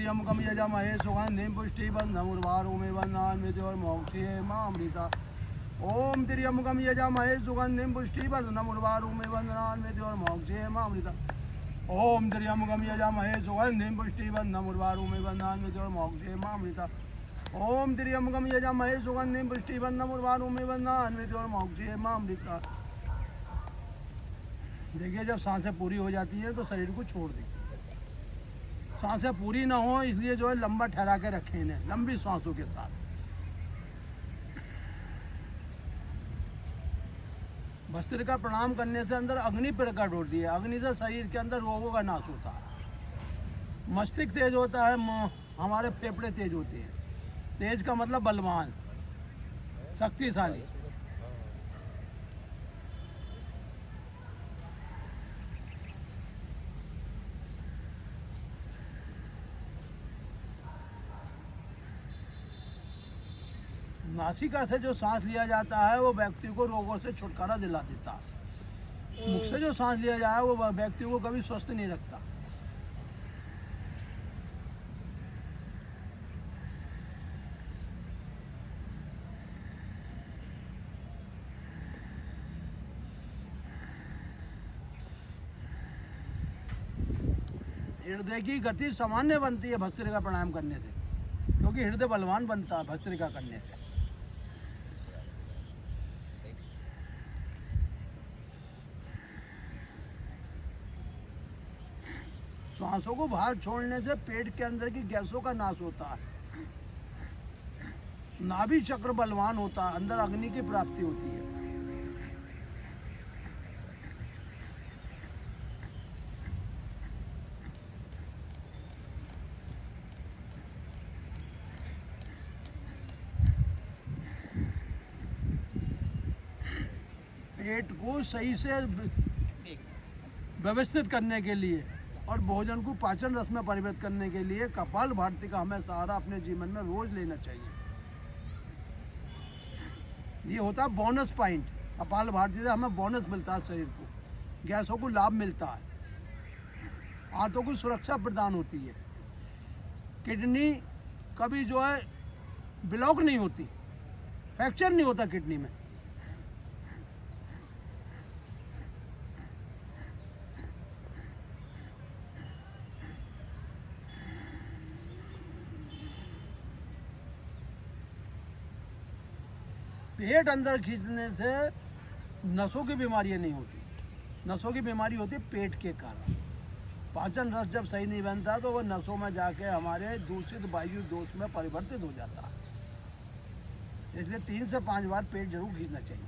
त्र्यंबकम यजामहे सुगंधिं पुष्टिवर्धनम् उर्वारुकमिव बन्धनान्मृत्योर्मोक्षये मामृता। ओम त्र्यंबकम यजामहे सुगंधिं पुष्टिवर्धनम् उर्वारुकमिव बन्धनान्मृत्योर्मोक्षये मामृता। ओम त्र्यंबकम यजामहे सुगंधिं पुष्टिवर्धनम् उर्वारुकमिव बन्धनान्मृत्योर्मोक्षये मामृता। ओम त्र्यंबकम यजामहे सुगंधिं पुष्टिवर्धनम् उर्वारुकमिव बन्धनान्मृत्योर्मोक्षये मामृता। देखिए, जब सांसें पूरी हो जाती है तो शरीर को छोड़ दें। सांसें पूरी ना हो इसलिए जो है लंबा ठहरा के रखें इन्हें, लंबी सांसों के साथ। भस्त्रिका प्रणाम करने से अंदर अग्नि प्रकट होती है। अग्नि से शरीर के अंदर रोगों का नाश होता है। मस्तिष्क तेज होता है, हमारे फेफड़े तेज होते हैं। तेज का मतलब बलवान, शक्तिशाली। नासिका से जो सांस लिया जाता है वो व्यक्ति को रोगों से छुटकारा दिला देता है। मुख से जो सांस लिया जाए वो व्यक्ति को कभी स्वस्थ नहीं रखता। हृदय की गति सामान्य बनती है भस्त्रिका प्राणायाम करने से, क्योंकि हृदय बलवान बनता है भस्त्रिका करने से। सांसों को बाहर छोड़ने से पेट के अंदर की गैसों का नाश होता है। नाभि चक्र बलवान होता है, अंदर अग्नि की प्राप्ति होती है। पेट को सही से व्यवस्थित करने के लिए और भोजन को पाचन रस में परिवर्तित करने के लिए कपालभाति का हमें सहारा अपने जीवन में रोज लेना चाहिए। ये होता है बोनस पॉइंट। कपालभाति से हमें बोनस मिलता है, शरीर को गैसों को लाभ मिलता है, आंतों को सुरक्षा प्रदान होती है। किडनी कभी जो है ब्लॉक नहीं होती, फ्रैक्चर नहीं होता किडनी में। पेट अंदर खींचने से नसों की बीमारियां नहीं होती। नसों की बीमारी होती पेट के कारण। पाचन रस जब सही नहीं बनता तो वो नसों में जाके हमारे दूषित वायु दोष में परिवर्तित हो जाता है। इसलिए 3 से 5 बार पेट जरूर खींचना चाहिए।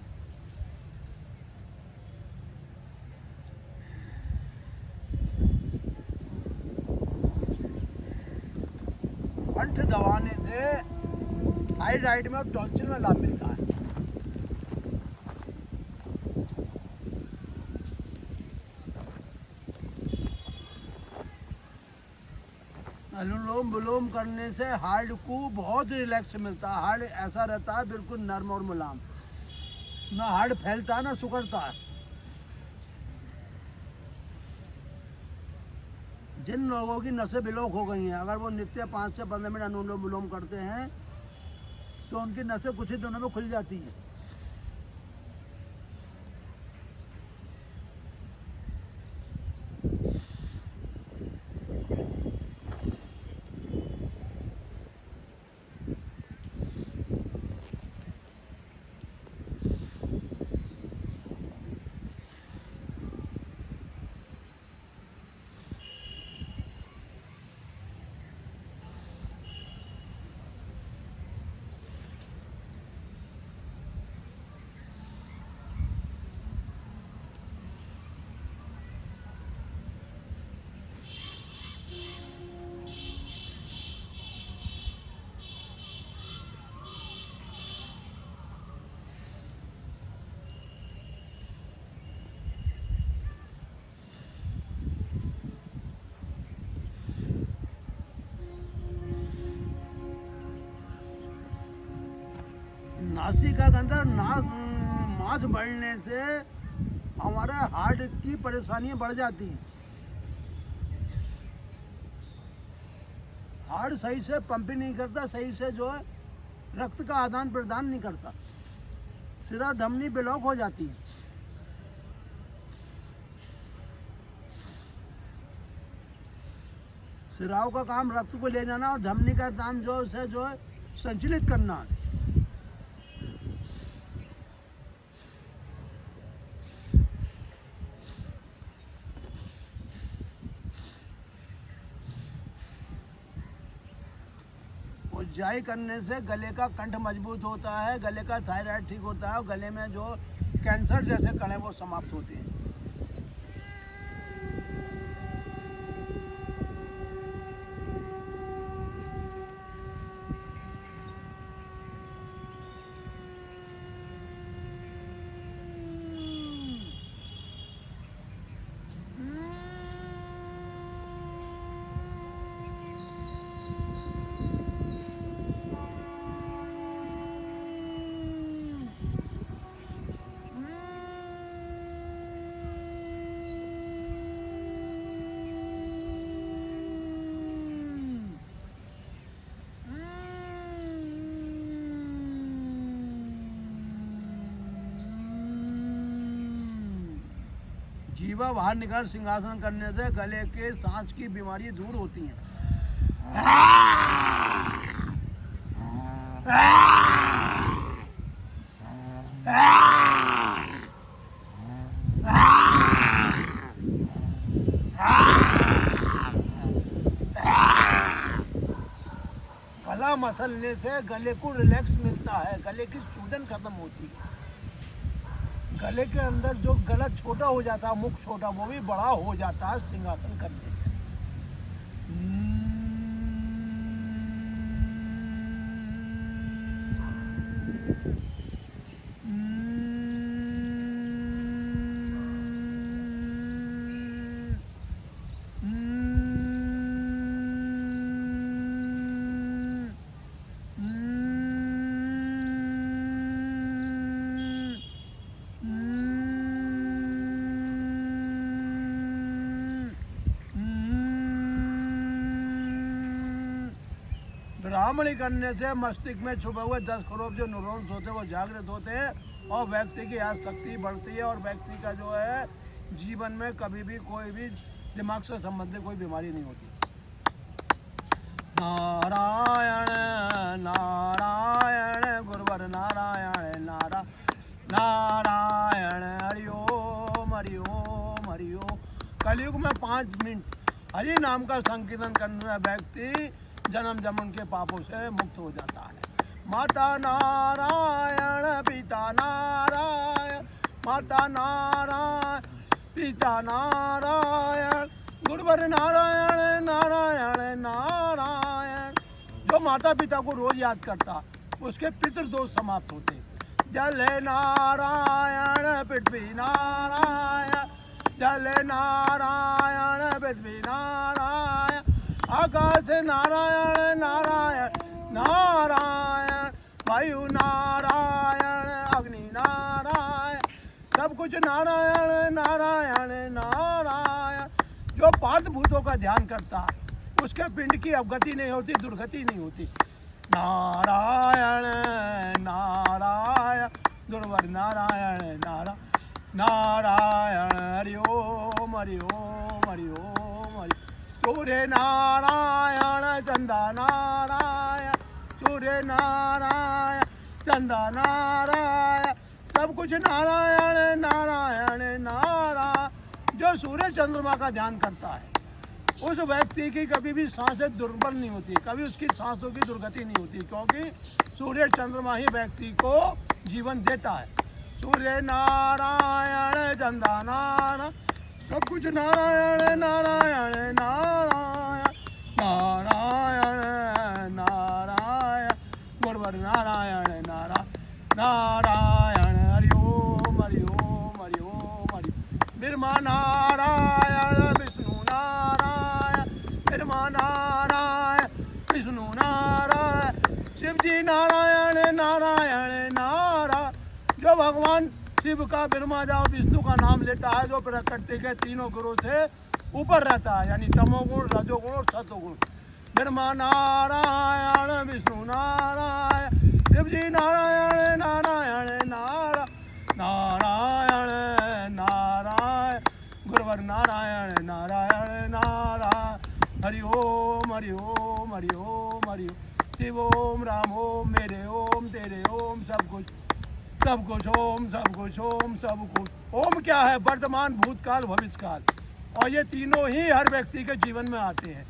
कंठ दबाने से थायराइड में और टॉन्सिल में लाभ मिलता है। अनुलोम विलोम करने से हार्ट को बहुत रिलैक्स मिलता है। हार्ट ऐसा रहता है बिल्कुल नर्म और मुलायम, ना हार्ट फैलता है ना सुकड़ता है। जिन लोगों की नसें ब्लॉक हो गई हैं, अगर वो नित्य 5 से 15 मिनट अनुलोम विलोम करते हैं तो उनकी नसें कुछ ही दिनों में खुल जाती हैं। नासिका के अंदर मांस बढ़ने से हमारे हार्ट की परेशानियां बढ़ जाती हैं। हार्ट सही से पंप ही नहीं करता, सही से जो है रक्त का आदान प्रदान नहीं करता, सिरा धमनी ब्लॉक हो जाती है। सिराओं का काम रक्त को ले जाना और धमनी का काम जो है संचालित करना है। उज्जाई करने से गले का कंठ मजबूत होता है, गले का थायराइड ठीक होता है और गले में जो कैंसर जैसे कण वो समाप्त होते हैं। जीवा बाहर निकाल सिंहासन करने से गले के सांस की बीमारी दूर होती है। गला मसलने से गले को रिलैक्स मिलता है, गले की सूजन खत्म होती है। गले के अंदर जो गला छोटा हो जाता है, मुख छोटा, वो भी बड़ा हो जाता है सिंहासन करने से। ब्राह्मणी करने से मस्तिष्क में छुपे हुए 10 करोड़ जो न्यूरॉन्स होते हैं वो जागृत होते हैं और व्यक्ति की याद शक्ति बढ़ती है और व्यक्ति का जो है जीवन में कभी भी कोई भी दिमाग से संबंधित कोई बीमारी नहीं होती। नारायण नारायण गुरुवर नारायण नारायण हरिओम हरिओम हरिओम। कलयुग में 5 मिनट हरि नाम का संकीर्तन करने वाला व्यक्ति जन्म जन्म के पापों से मुक्त हो जाता है। माता नारायण पिता नारायण, माता नारायण पिता नारायण, गुरुवर नारायण नारायण नारायण। जो माता पिता को रोज याद करता उसके पितृदोष समाप्त होते। जल नारायण पृथ्वी नारायण, जल नारायण पृथ्वी नारायण, आकाश नारायण नारायण नारायण, वायु नारायण अग्नि नारायण, सब कुछ नारायण नारायण नारायण। जो पार्थ भूतों का ध्यान करता उसके पिंड की अवगति नहीं होती, दुर्गति नहीं होती। नारायण नारायण गुरुवर नारायण नारायण हरिओम हरिओम हरिओम हरि। सूर्य नारायण चंदा नारायण, सूर्य नारायण चंदा नारायण, सब कुछ नारायण नारायण नारायण। जो सूर्य चंद्रमा का ध्यान करता है उस व्यक्ति की कभी भी सांसें दुर्बल नहीं होती, कभी उसकी सांसों की दुर्गति नहीं होती, क्योंकि सूर्य चंद्रमा ही व्यक्ति को जीवन देता है। सूर्य नारायण चंदा नारायण, सब कुछ नारायण नारायण नारायण नारायण नारायण गुरुवर नारायण नारायण हरिओम हरिओम हरिओम हरि। ब्रह्मा नारायण विष्णु नारायण, ब्रह्मा नारायण विष्णु नारायण, शिव जी नारायण नारायण नारायण। जो भगवान शिव का ब्रह्मा जाओ विष्णु का नाम लेता है, जो प्रकृति के तीनों गुणों से ऊपर रहता है, यानी तमोगुण रजोगुण और सतोगुण। ब्रह्मा नारायण विष्णु नारायण शिव जी नारायण नारायण नारायण नारायण गुरुवर नारायण नारायण नारायण हरि ओम हरि ओम हरि ओम हरि ओम शिव ओम राम ओम मेरे ओम तेरे ओम सब कुछ ओम सब कुछ ओम सब कुछ। ओम क्या है? वर्तमान भूतकाल भविष्यकाल, और ये तीनों ही हर व्यक्ति के जीवन में आते हैं।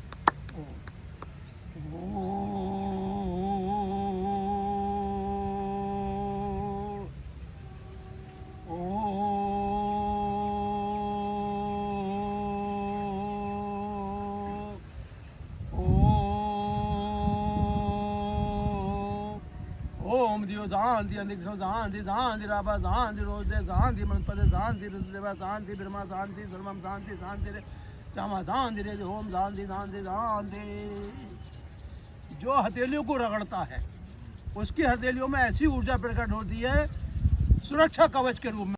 ओम दियो शांति अंतिम शांति शांति राबा शांति रोजे शांति मनपदे शांति रुद्रदेवा शांति ब्रह्मा शांति सर्वम शांति शांति रे श्यामा शांति रे ओम शांति शांति शांति। जो हथेलियों को रगड़ता है उसकी हथेलियों में ऐसी ऊर्जा प्रकट होती है सुरक्षा कवच के रूप में।